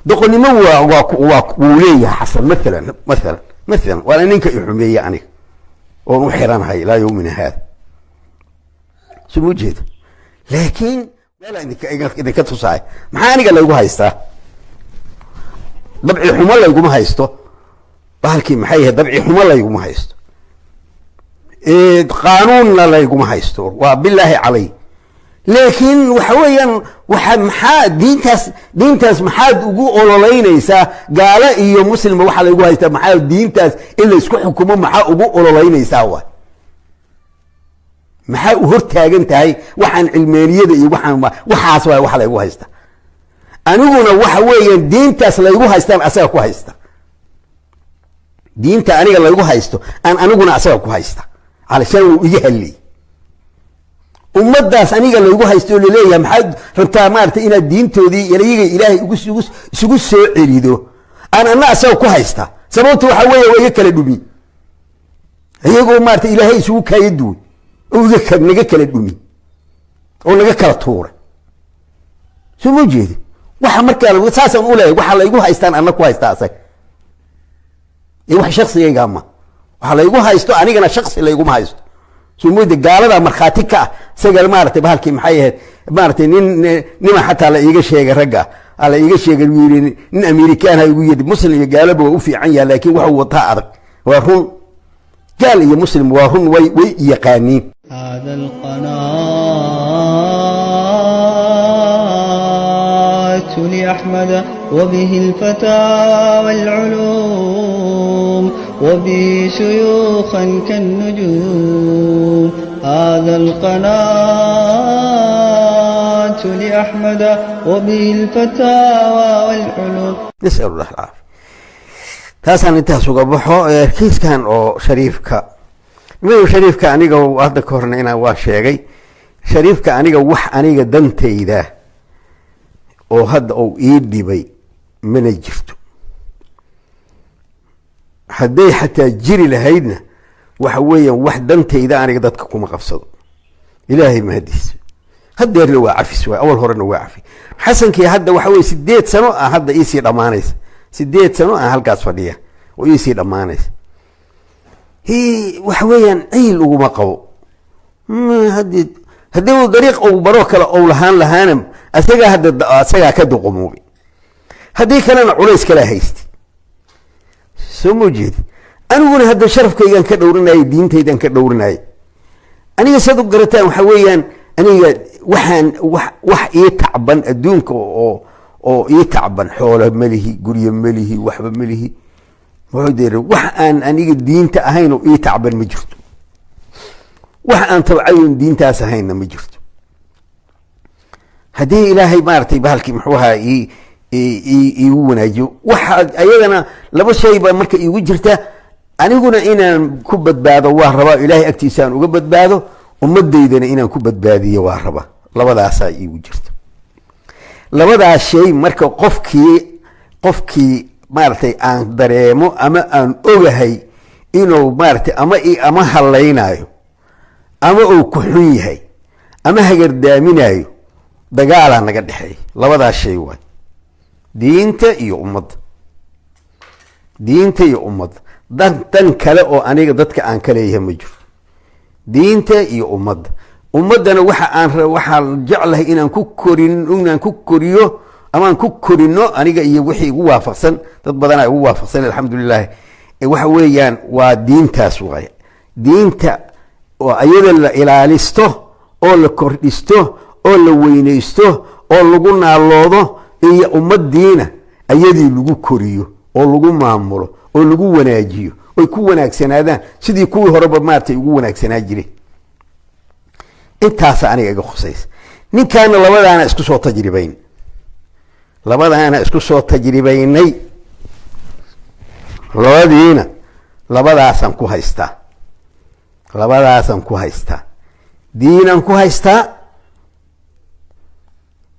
دقني ما ووليه حسن مثلا ولا نينك يحمي يعني ومحرم هاي لا يومنا هذا شو وجهه لكن ولا إذا كنت صاحي محاني قال له هايستا دبعي حمى الله يقوم هايستو بحالكي محيه دبعي حمى الله يقوم هايستو قانون لا يقوم هايستو وبالله علي لكن وحويا وحا دينتاس محاد ugu ololeynaysa gaala iyo muslim waxa la igu haysta maxaa diintaas in la isku xukumo maxaa ugu ololeynaysa maxaa u hortaagan tahay waxaan cilmiyeeyada iyo waxaas waxa la igu haysta aniguna waxa weeyaan diintaas la igu haystaan asaga ku haysta diinta aniga la igu haysto aniguna asaga ku haysta علشان يهلي ummadaas aniga lagu haysto leeyahay maxad rabtaa maartay ina diintoodii ilaahay isugu soo celido ana asaga ku haysta sababtu waxa weeye way kala dhumi ayagoo maartay ilaahay isugu kaayadu oo naga kala dhumi oo naga kala tuuray soo jeedi waxa markaa lagu saasan u leeyahay waxa lagu haystaan ana ku haysta asaga wax shakhsiga ma waxa lagu haysto anigana shakhsi lagu ma haysto سمود قالدا مرخاتي كا سغل مارتي بحالكي maxay ahayd maartay nima xataa la iiga sheegay raga ala iiga sheegay wiilin in Amerikaan ay ugu yidhi muslim gaalaba u fiican yahay laakiin waxa uu wataa adag waa run gaal iyo muslim waa run way yaqaaniin hada alqanaat li ahmad wa bihi alfata wal ulum وبي شيوخا كالنجوم هذا القناة لأحمد وبه الفتاوى والعلوم نسأل الله العافية تاسان انتهى سوق بحو كيس كان او شريفك ميو شريفك انيقا وهذا كورنا انا واشيغي شريفك انيقا وح انيقا دنتي ذا او هذا او ايدي بي من الجفتو hadday xataa jiri lahaydna waxa weeyaan wax dantayda aniga dadka kuma qabsado ilaahay mahadiis hadeerna waa cafis waa awal horena waa cafi xasankii hadda waxa weey 8 sano hadda ii dhamaanaysa 8 sano halkaas fadhiya oo ii dhamaanaysa waxa weeyaan ciil ugu ma qabo haddii dariiq uu baro kala oo lahaana asaga ka duqumoobi haddii kalena culays kala haysti سموجد أنا أقول هذا شرف كيان كدورناي دين تيدان كدورناي أنا يصدق قرتان وحويان أنا وح يتعبن الدونك أو يتعبن حول مليه قرية مليه وحب مليه وعدير وح أنا دين تأهين يتعبن مجرد وح أن تبعين دين تأسهين مجرد هذه إلهي مارتي بهالكي محوها يوناجو واحد أيضا لما شيء بمرك يوجرته أنا أقول إن كبت بعض وهربا إلهي اكتسان وكبت بعضه ومد يدنا إن كبت بعضي وهربا لما ذا ساي يوجرته لما ذا شيء مرك قفكي مارتي أن دريمو أما أن أوجهي إنه مارتي أما هلاينايو أما أو كحويهي أما هجر دامينايو دجالة نقد حي لما ذا شيء واي diinta iyo ummad dan kale oo aniga dadka aan kale yahay ma jiro diinta iyo ummadana waxa jeclahay inaan ku koriyo ama aan ku korino aniga iyo wixii ugu waafaqsan dad badan ay ugu waafaqsan alxamdulillah waxa weeyaan waa diintaas waay diinta oo ayada la ilaalisto oo la kordhisto oo la weyneysto oo lagu naaloodo iyo ummadiina ayadii lagu koriyo oo lagu maamulo oo lagu wanaajiyo oo ku wanaagsanaadaan sidii kuwii horeba maartay ugu wanaagsanaa jiray intaas aniga iga khusaysa ninkaana labadaana isku soo tajribaynay labadiina labadaasan ku haystaa diinan ku haystaa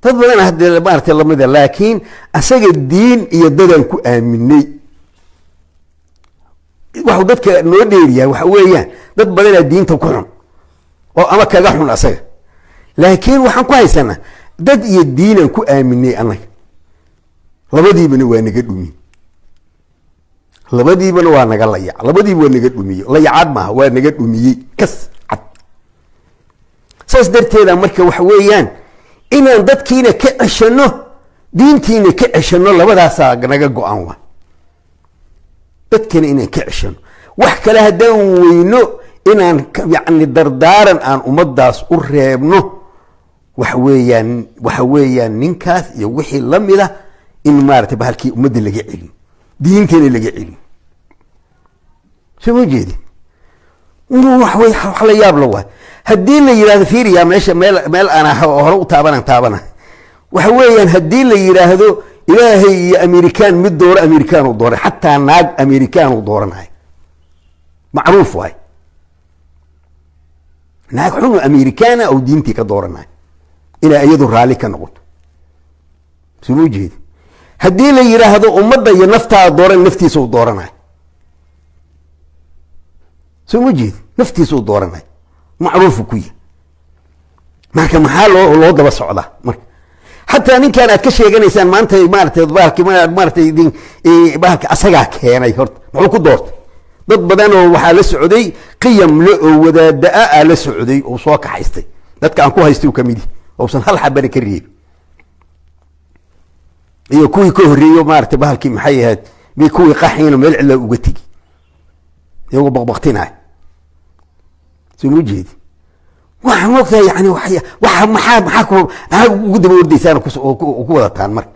dad badan hadda maartay lamida laakiin asaga diin iyo dadan ku aaminay waxa dadka noo dheeriyaa waxa weeyaan dad badan diinta ku xun oo ama kaga xun asaga laakiin waxaan ku haysanaa dad iyo diinan ku aaminay anaga labadiibana waa naga dhumi labadiibana waa naga layac labadiiba waa naga dhumiye layacad maaha waa naga dhumiyey kas cad saas darteeda marka waxa weeyaan inaan dadkiina ka ceshano diintiina ka ceshano labadaasaa naga go-an waa dadkina inaan ka ceshano wax kale haddaan weyno inaan yani dardaaran aan ummadaas u reebno waxa weeyaan ninkaas iyo wixii lamida in maarata bahalkii ummadda laga celin diintana laga celin soo ma jeedi wax la yaab la waay haddii la yidhahdo fiiriya meesha meel ana hore u taabana waxa weeyaan haddii la yidhaahdo ilaahay iyo amerikaan mid dooro amerikaan u dooray xataa naag amerikaan u dooranayo macruuf waay naag xunu amerikaana oo diintii ka dooranayo inay iyadu raalli ka noqoto soo ma jeedi haddii la yidhaahdo ummadda iyo naftaada dooran naftiisa u dooranayo soo ma jeedi naftiisa u dooranayo macruufu ku yahay marka maxaa loo daba socdaa marka xataa ninkan aad ka sheeganaysaan maanta maaragtay bahalka asagaa keenay horta muxuu ku doortay dad badan oo waxaa la socday qiyam le oo wadaada la socday oo soo kaxaystay dadka aan ku haystay ka midi oosan hal xabana ka reebin iyo kuwii ka horreeyo maaragtay bahalkii maxay ahayd bay kuwii qaxiina meel cilla uga tegi iyagoo baqbaqtinaay soo ma jeedi waxa moogtahay yani waxa maxaa ugu daba ordaysaan ku wadataan marka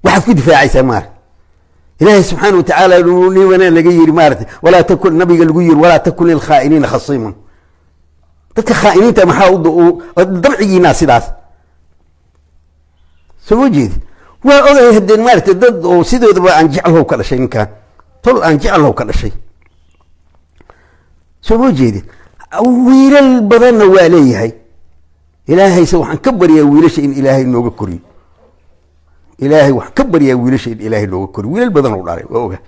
waxaad ku difaacaysaan maarata ilaahay subxaana watacaala nimanaa laga yiri maarata walaa takun nabiga lagu yiri walaa takun lilkhaa'iniina khasiiman dadka khaa'iniinta maxaa dabcigiinaa sidaas soo ma jeedi waa ogahay haddeen maarata dad oo sidoodaba aan jeclahow ka dhashay ninkan tol aan jeclahow ka dhashay soo ma jeedi wiilal badanna waa leeyahay ilaahayse waxaan ka baryaa wiilasha in ilaahay nooga koriyo ilaahay waxaan ka baryaa wiilasha in ilaahay nooga koriyo wiilal badan oo dhalay waa oga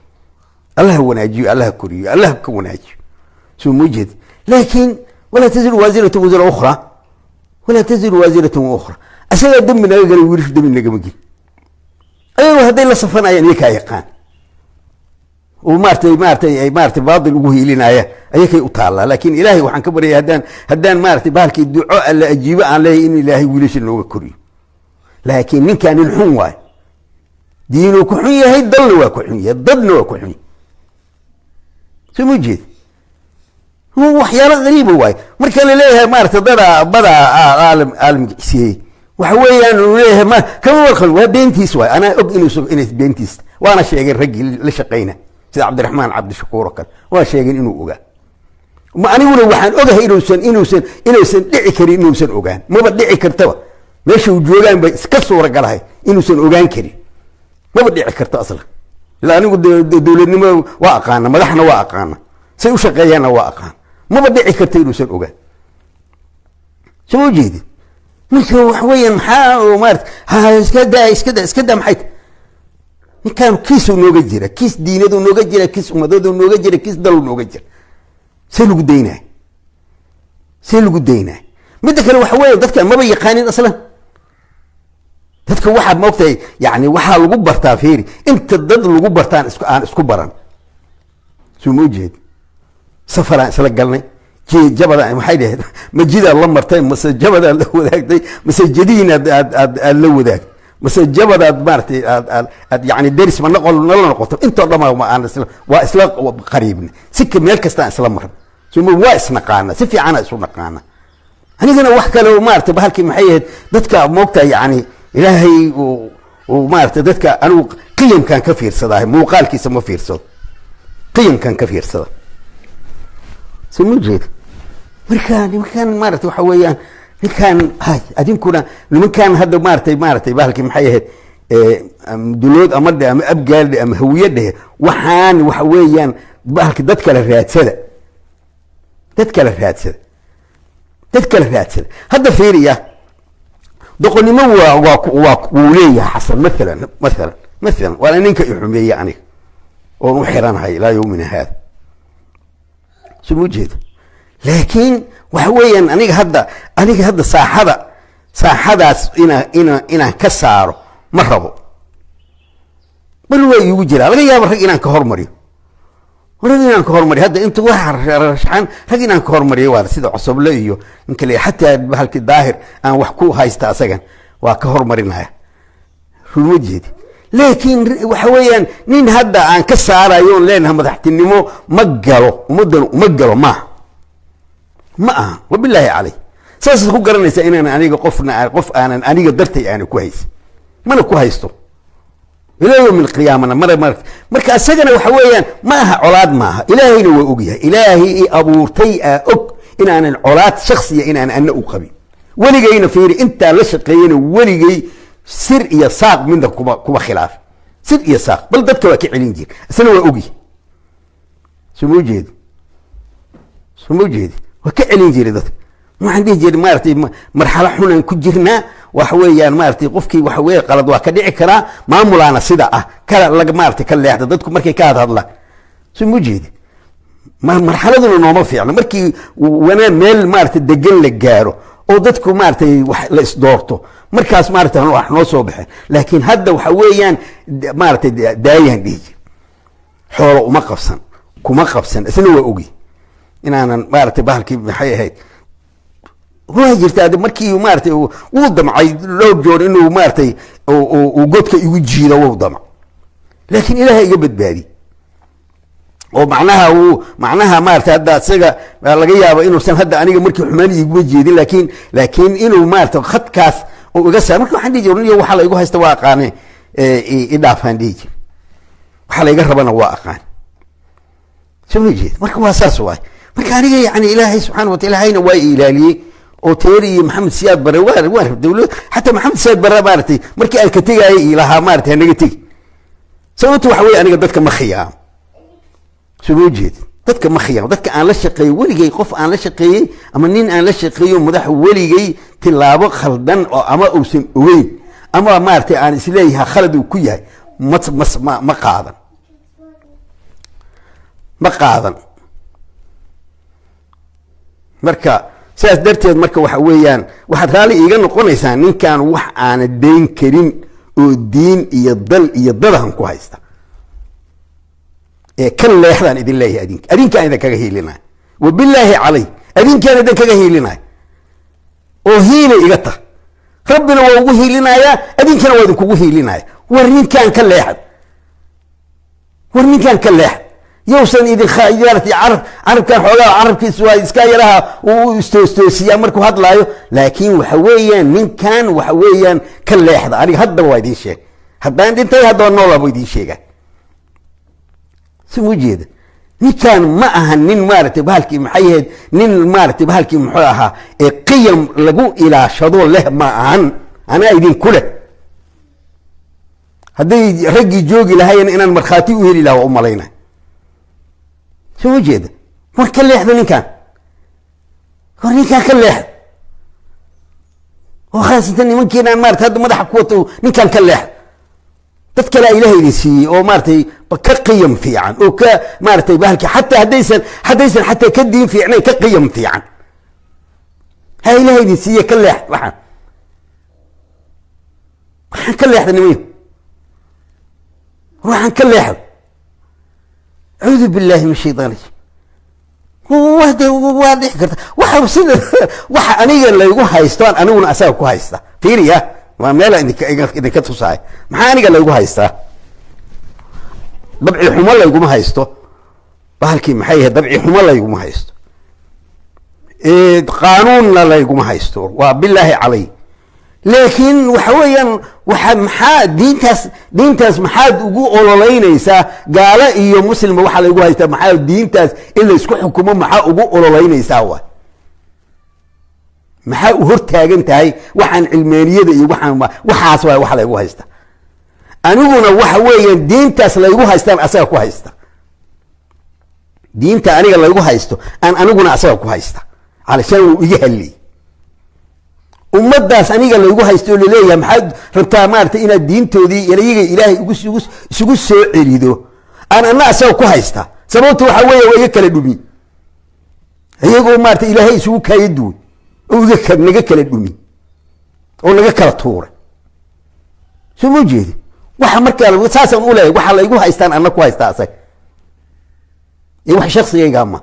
allaha wanaajiyo allaha koriyo allaha ka wanaajiyo soo ma jeedi laakiin walaa taziru waasiratan wasira ukhra walaa taziru waasiratan wa ukhra asagaa dembi naga galay wiilashu dembi nagama gelin ayagoo hadday la safanayaan iyakaa yaqaan oo maartay baadil ugu hiilinaya ayakay u taallaa laakiin ilaahay waxaan ka baryaya haddaan maaragtay bahalkii duco alla ajiibo aan leeyahay in ilaahay wiilasha nooga koriyo laakiin ninkaan nin xun waay diinuu ku xun yahay dalna waa ku xun yahay dadna waa ku xun yahay soo ma jeed waxyaalo qariiba waay marka la leeyahay maaragtay badaa aalamgisiiyey waxa weeyaan uu leeyahay kama warqal waa beentiis waay anaa og inay beentiis waana sheegay raggii la shaqayna sida cabdiraxmaan cabdishakuur oo kale waa sheegeen inuu ogaa aniguna waxaan ogahay inuusan dhici karin inuusan ogaan maba dhici kartaba meesha uu joogaan bay iska suuragalahay inuusan ogaan karin maba dhici karto asla ila anigu dowladnimo waa aqaana madaxna waa aqaana say u shaqeeyaanna waa aqaana maba dhici karta inuusan ogaan soo jeedi marka wax weeyaan maxaa maarata iska daa maxay ninkaan kiisuu nooga jira kiis diinadu nooga jira kiis ummadoodu nooga jira kiis dalu nooga jira see lagu daynay midda kale waxa weeye dadkan maba yaqaanin aslan dadka waxaad moogtahay yani waxaa lagu bartaa fiiri inta dad lagu bartaan aan isku baran soo ma jeed safaraan isla galnay jabada waxay dhahayd majidaad la martay mase jabadaad la wadaagtay mase jadiin aad la wadaagtay mase jabadaad maaragtay aad yani deris ma nala noqoto intoo dhan waa isla qariibna sika meel kastaan isla maran waa isnaqaana si fiicana isu naqaana anigana wax kale oo maaragtay bahalkii maxay ahayd dadka moogta yani ilaahay maaragtay dadka anigu qiyamkan ka fiirsadaa muuqaalkiisa ma fiirsado qiyamkan ka fiirsada soo ma jeed markaan maaragtay waxa weeyaan ninkaan adinkuna nimankaan hadda maaragtay bahalkii maxay ahayd dulood ama dhe ama abgaaldhe ama hawiye dhehe waxaan waxa weeyaan bahalki dad kala raadsada hadda fiiriya doqonnimo wuu leeyahay xasan maalan waana ninka i xumeeye aniga oon u xiranahay ilaa yowmina haada soo ma jeeda laakiin waxa weeyaan aniga hadda saaxadaas inaan ka saaro ma rabo bal waa iigu jiraa laga yaaba rag inaan ka hormariyo rag inaan ka hormariyo hadda inta waxa rashan rag inaan ka hormariyo waa sida Cosoble iyo ninka le xataa bahalkii daahir aan wax ku haysta asagan waa ka hormarinaya ruujeedi laakiin waxa weeyaan nin hadda aan ka saarayo leenahay madaxtinimo ma galo umadan ma galo ma wabillahi calay saas ku garanaysa inaan aniga qof aanan aniga dartay aan ku haysto mana ku haysto ilaa yawm alqiyaamah marka asagana waxa weeyaan ma aha colaad maaha ilaahayna waa ogyahay ilaahi abuurtay og inaanan colaad shakhsiya inaan anna u qabin waligayna fiiri inta la shaqeeyana waligay sir iyo saaq minda kuba khilaaf sir iyo saaq bal dadka waa ka celin jir asna waa ogyahay sumujeedi waa ka celin jiray dadka waxaan dhihi jiray maartay marxalo xun ku jirnaa wax weeyaan maartay qofkii wax weey qalad waa ka dhici karaa maamulaana sida ah kala laga maartay ka leexda dadku markay ka hadlaan sumujeedi marxaladuna nooma fiicna markii wana meel maartay degan la gaaro oo dadku maartay wax la isdoorto markaas maartay wax noo soo baxay laakiin hadda waxa weeyaan maartay daayan dhigi xoolo uma qabsan kuma qabsan isna waa ogi inaanan maartay bahalkii maxay ahayd waa jirtaa markii maartay uu damcay loo joor inuu maartay oo godka igu jiido uu damc laakiin ilaahay iga badbaadi oo macnaha maartay hadda asaga laga yaabo inuu san hadda aniga markii xumaan igu jeedin laakiin inuu maartay khadkaas oo iga saar markii waxaan dhigi waxa la igu haysta waa aqaane dhaafaan dhigi waxa la iga rabana waa aqaan soo jeed marka waa saas waay marka aniga yani ilaahay subhanahu wa ta'ala hayna waa ilaaliyay oo teeri maxamed siyaad bare waa dawlad hatta maxamed siyaad bare maartay markii aan ka tagay ilaha maartay anaga tagi sababtu waxa weey aniga dadka ma khiyaam soo jeed dadka ma khiyaam dadka aan la shaqeeyo waligay qof aan la shaqeeyay ama nin aan la shaqeeyo madax waligay tilaabo khaldan oo ama uusan ogeyn ama maartay aan isleeyahay khalad uu ku yahay ma qaadan marka sidaas darteed marka waxa weeyaan waxaad raali iiga noqonaysaa ninkan wax aan deyn karin oo diin iyo dal iyo dadahan ku haysta kan leexdaan idin leeyahay adinkaan idin kaga hiilinay wabillahi calay adinkaan idin kaga hiilinay oo hiile iga ta rabbina waa ugu hiilinaya adinkana waa idin kugu hiilinaya war ninkaan ka leexd يوصل إذا خيرت عرب كان حوالي عرب كيسوا إسكايرها وستوستوسيا مركو هاد لايو لكن وحويا من كان وحويا كل واحد أنا هذا وايدين شيء هذا عندي أنت هذا النور وايدين شيء سمو جيد من كان معها نين مارتي بهالكي محيد نين مارتي بهالكي محاها قيم لقوا إلى شضور له معهن أنا أيدين كله هذا رجي جوجي لهاي إن المرخاتي وهي له أم علينا شو جيد ما كل واحد من كان ورني كان كل واحد وخاصة إني ممكن أن مارت هذا مدح قوته من كان كل واحد تذكر إلهي لسي أو مارتي كقيم في عن أو كمارتي بهلك حتى حديثا حتى كدين في عني كقيم في عن هاي إلهي لسي كل واحد وحن كل واحد نميه روح كل واحد أعوذ بالله من الشيطان واضح وحبسنا أنا اللي يقول هايستان أنا ونأساه كو هايستا فيريا ما مالا إذا كنت صاحي ما أنا اللي يقول هايستا ضبعي حمى الله يقول هايستو بهالكي محيه ضبعي حمى الله يقول هايستو قانون لا يقول هايستو وبالله علي لكن وحويا وحمحا دينتاس محاد ugu ololeynaysa gaala iyo muslim waxa la igu haysta maxaa diintaas in la isku xukumo maxaa ugu ololeynaysa maxaa u hortaagan tahay waxaan cilmaaniyada iyo waxaas waxa la igu haysta aniguna waxa weeyaan diintaas la igu haystaan asaga ku haysta diinta aniga la igu haysto aniguna asaga ku haysta علشان uu iga halay ummadaas aniga la igu haysto leeyahay maxaad rabtaa maartay inaad diintoodii ilayiga ilaahay isugu soo celido ana asaga ku haysta sababtu waxa weeye way kala dhumi ayagoo maartay ilaahay isugu kaayadu oo naga kala dhumi oo naga kala tuuray soo jeedi waxa markaa saasan u leeyahay waxa la igu haystaan anna ku haystaa asag wax shakhsigayga ma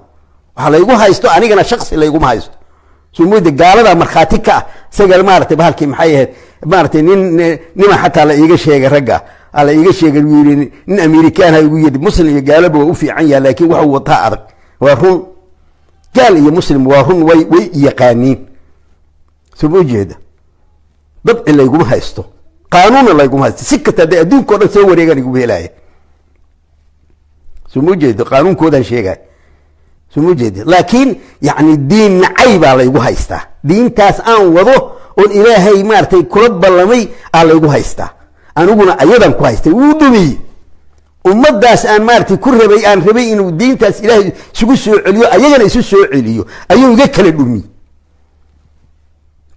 waxa la igu haysto anigana shakhsi la iguma haysto sumuyda gaalada markhaati ka isaga maartay bahalkii maxay ahayd maartay nima xataa la iiga sheegay ragga ala iiga sheegay wiilin nin Amerikaan ay ugu yidhi muslim iyo gaalaba waa u fiican yahay laakiin waxa uu wataa adag waa run gaal iyo muslim waa run way yaqaaniin sumuyda dad ila iguma haysto qaanuun la iguma haysto si kasta adduunka oo dhan soo wareegan igu heelay sumuyda qaanuunkooda sheegay sumujed laakiin yani diin nacayba la igu haystaa diintaas aan wado oo ilaahay maartay kula ballamay aan la igu haystaa aniguna ayadan ku haystay uu dhumi ummadaas aan maartay ku rabay inuu diintaas ilaahay isugu soo celiyo ayagana isu soo celiyo ayuu iga kala dhumi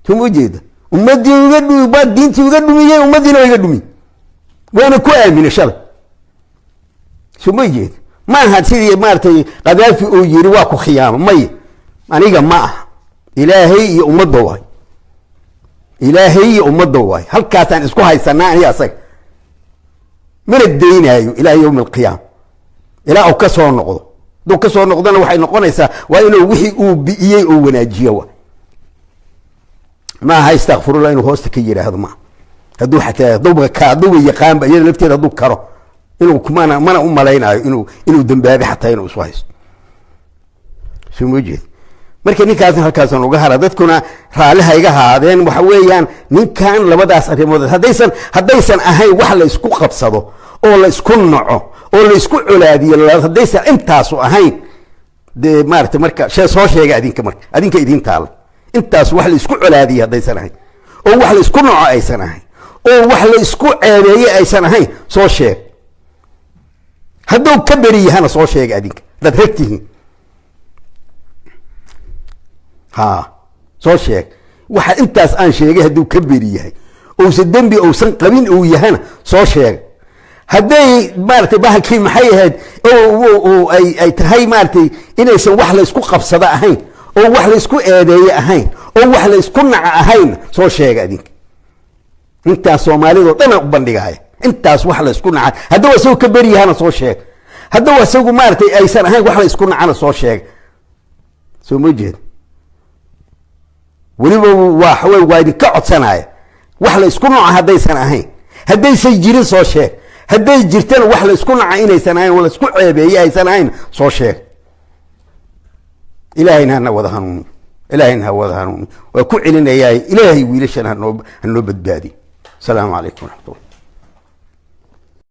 sumujed ummadii iga dhumi ba diintii iga dhumiyay ummadina iga dhumi waana ku aaminay shalay sumujed ما هاتي مارتي قذافي او يري واكو خيام مي انيغا ما الهي امده واي الهي امده واي halkaasaan isku haysanaa aniga asag min adeynayo ila yawm alqiyam ila ka soo noqdo doo ka soo noqdana waxay noqonaysaa waa inuu wixii uu biiyay oo wanaajiyo ma ha istaghfirullah inuu hoosta ka yiraahdo ma haduu xataa dawga ka dawga yaqaan ba iyada lafteeda haduu karo inuu kumana mana u malaynayo inuu dambaabi xataa inuu soo haysto sumujid marka ninkaas halkaasan uga hara dadkuna raaliha iga haadeen waxa weeyaan ninkan labadaas arrimood haddaysan ahayn wax la isku qabsado oo la isku naco oo la isku culaadiyo haddaysan intaas ahayn de maartay marka soo sheega adinka idin taal intaas wax la isku culaadiyo haddaysan ahayn oo wax la isku naco aysan ahayn oo wax la isku ceebeeyay aysan ahayn soo sheeg hadduu ka beriyahana soo sheeg adinka dad ragtihiin soo sheeg waxa intaas aan sheegay hadduu ka beriyahay uusan dembi uusan qabin uu yahana soo sheeg hadday maartay bahalkii maxay ahayd oo ay tahay maartay inaysan wax la isku qabsada ahayn oo wax la isku eedeeye ahayn oo wax la isku naca ahayn soo sheeg adinka intaas Soomaalidu dhan u bandhigaya intaas wax la isku nacay haddii wasoo ka beriyahana soo sheeg haddii wasoo maartay aysan ahayn wax la isku nacana soo sheeg soo ma jeed waliba waa idin ka codsanaya wax la isku naca haddaysan ahayn haddaysan jirin soo sheeg hadday jirtana wax la isku naca inaysan ahayn wala isku ceebeeyay aysan ahayn soo sheeg ilaahayna wada hanuun waa ku celinayay ilaahay wiilashana hanoo badbaadi السلام عليكم ورحمة الله